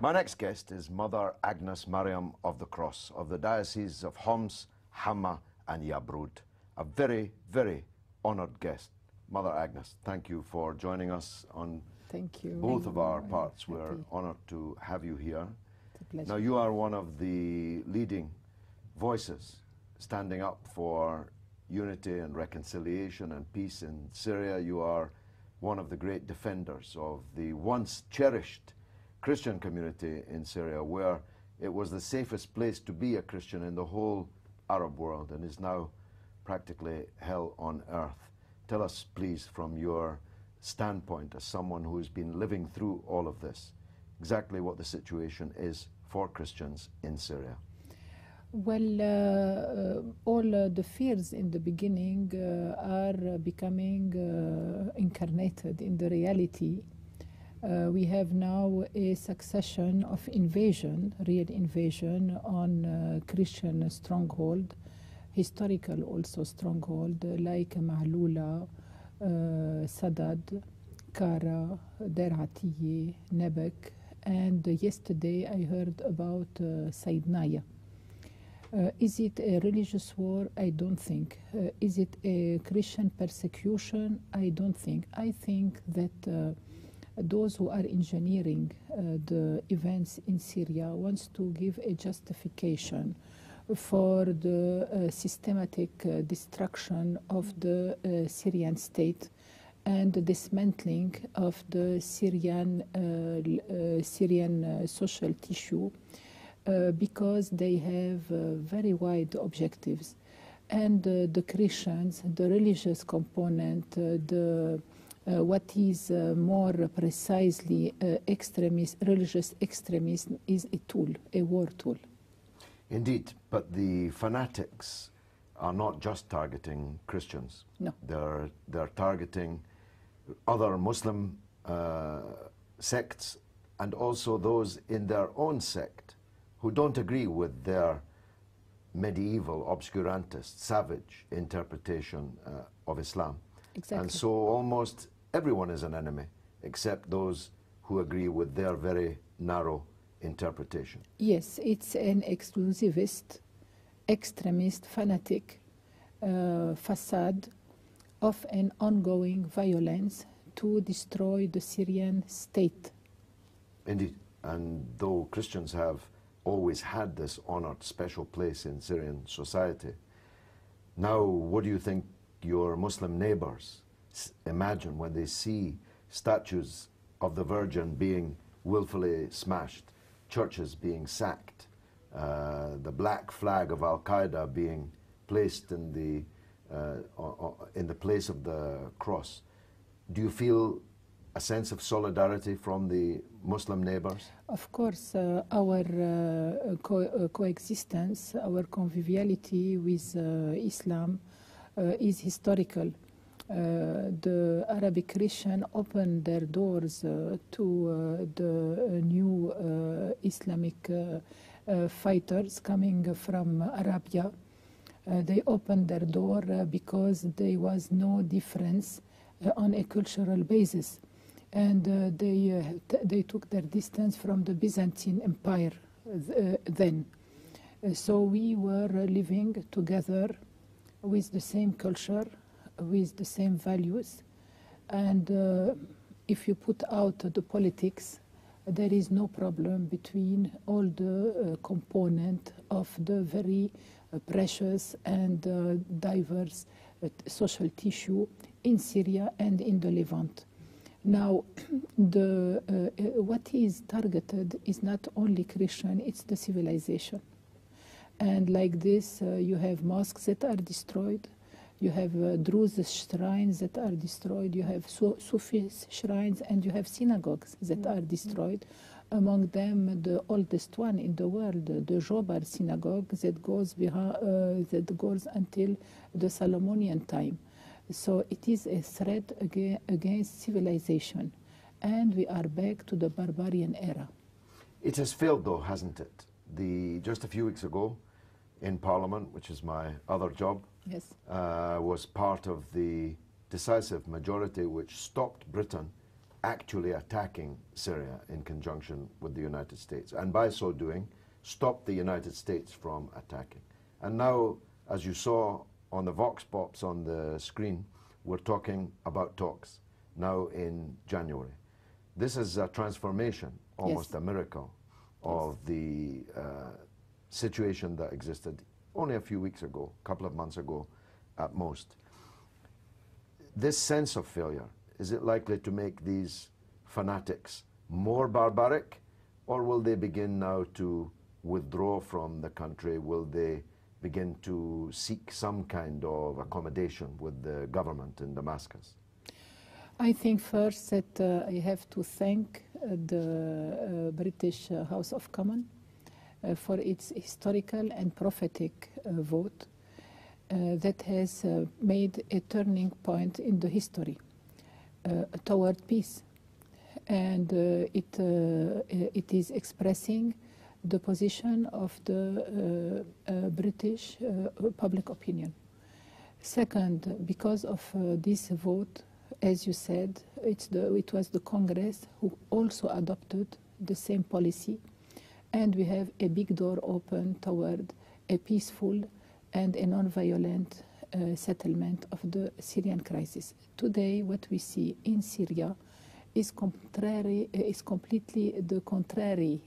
My next guest is Mother Agnes Miriam of the Cross of the Diocese of Homs, Hama and Yabrud. A very, very honored guest. Mother Agnes, thank you for joining us on both of our parts. We're honored to have you here. It's a pleasure. Now, you are one of the leading voices standing up for unity and reconciliation and peace in Syria. You are one of the great defenders of the once cherished Christian community in Syria, where it was the safest place to be a Christian in the whole Arab world and is now practically hell on earth. Tell us, please, from your standpoint as someone who has been living through all of this, exactly what the situation is for Christians in Syria. Well, all the fears in the beginning are becoming incarnated in the reality. We have now a succession of invasion, real invasion on Christian stronghold, historical also stronghold like Ma'lula, Sadad, Kara, Der Atiye, Nebek, and yesterday I heard about Saidnaya. Is it a religious war? I don't think. Is it a Christian persecution? I don't think. I think that those who are engineering the events in Syria wants to give a justification for the systematic destruction of the Syrian state and the dismantling of the Syrian social tissue because they have very wide objectives. And the Christians, the religious component, what is more precisely religious extremism is a tool, a war tool. Indeed, but the fanatics are not just targeting Christians. No. They're targeting other Muslim sects and also those in their own sect who don't agree with their medieval, obscurantist, savage interpretation of Islam. Exactly. And so almost everyone is an enemy except those who agree with their very narrow interpretation. Yes, it's an exclusivist, extremist, fanatic facade of an ongoing violence to destroy the Syrian state. Indeed, and though Christians have always had this honored special place in Syrian society, now what do you think your Muslim neighbors imagine when they see statues of the Virgin being willfully smashed, churches being sacked, the black flag of Al-Qaeda being placed in the place of the cross? Do you feel a sense of solidarity from the Muslim neighbors? Of course, our coexistence, our conviviality with Islam is historical. The Arabic Christian opened their doors to the new Islamic fighters coming from Arabia. They opened their door because there was no difference on a cultural basis. And they took their distance from the Byzantine Empire then. So we were living together with the same culture, with the same values, and if you put out the politics, there is no problem between all the component of the very precious and diverse social tissue in Syria and in the Levant. Now, what is targeted is not only Christian, it's the civilization. And like this, you have mosques that are destroyed, you have Druze shrines that are destroyed, you have Sufi shrines, and you have synagogues that are destroyed. Among them, the oldest one in the world, the Jobar synagogue, that goes until the Solomonian time. So it is a threat against civilization, and we are back to the barbarian era. It has failed, though, hasn't it? Just a few weeks ago, in Parliament, which is my other job, yes, was part of the decisive majority which stopped Britain actually attacking Syria in conjunction with the United States, and by so doing, stop the United States from attacking. And now, as you saw on the vox pops on the screen, we're talking about talks now in January. This is a transformation, almost Yes. a miracle, of the situation that existed only a few weeks ago, a couple of months ago at most. This sense of failure, is it likely to make these fanatics more barbaric, or will they begin now to withdraw from the country? Will they begin to seek some kind of accommodation with the government in Damascus? I think first that I have to thank the British House of Commons for its historical and prophetic vote that has made a turning point in the history toward peace. And it is expressing the position of the British public opinion. Second, because of this vote, as you said, it was the Congress who also adopted the same policy, and we have a big door open toward a peaceful and a non-violent settlement of the Syrian crisis. Today, what we see in Syria is completely the contrary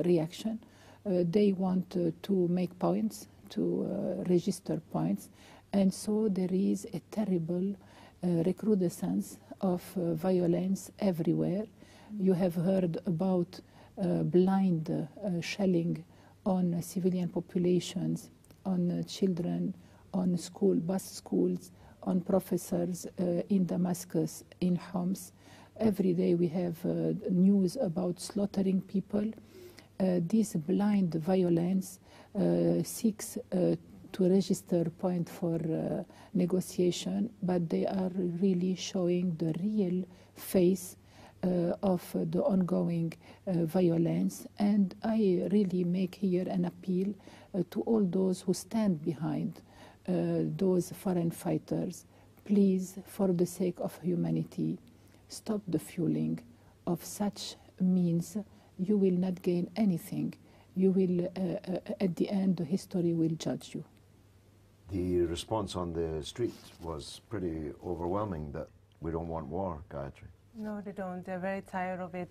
reaction. They want to make points, to register points, and so there is a terrible recrudescence of violence everywhere. You have heard about blind shelling on civilian populations, on children, on bus schools, on professors in Damascus, in Homs. Every day we have news about slaughtering people. This blind violence seeks to register point for negotiation, but they are really showing the real face of the ongoing violence. And I really make here an appeal to all those who stand behind those foreign fighters. Please, for the sake of humanity, stop the fueling of such means. You will not gain anything. You will, at the end, the history will judge you. The response on the streets was pretty overwhelming that we don't want war, Gayatri. No, they don't. They're very tired of it.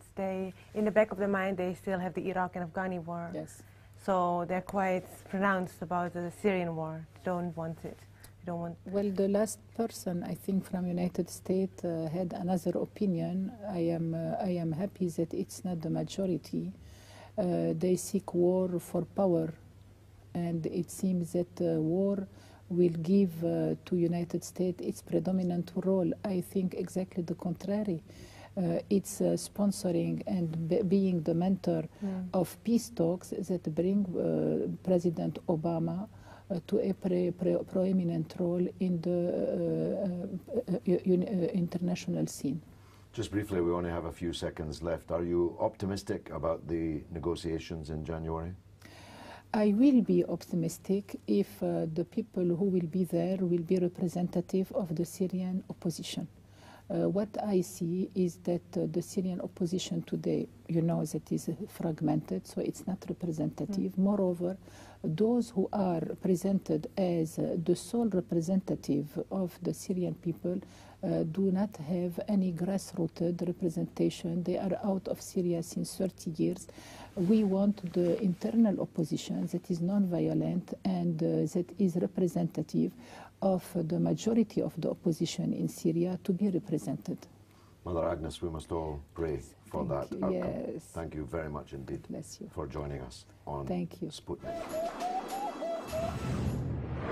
In the back of their mind, they still have the Iraq and Afghani war. Yes. So they're quite pronounced about the Syrian war. They don't want it. They don't want. Well, the last person, I think, from United States had another opinion. I am happy that it's not the majority. They seek war for power, and it seems that war will give to United States its predominant role. I think exactly the contrary. It's sponsoring and being the mentor of peace talks that bring President Obama to a proeminent role in the international scene. Just briefly, we only have a few seconds left. Are you optimistic about the negotiations in January? I will be optimistic if the people who will be there will be representative of the Syrian opposition. What I see is that the Syrian opposition today, you know, that is fragmented, so it's not representative. Moreover, those who are presented as the sole representative of the Syrian people do not have any grassrooted representation. They are out of Syria since 30 years. We want the internal opposition that is non-violent and that is representative of the majority of the opposition in Syria to be represented. Mother Agnes, we must all pray for that outcome. Yes. Thank you very much indeed Bless you. for joining us on Thank you. Sputnik.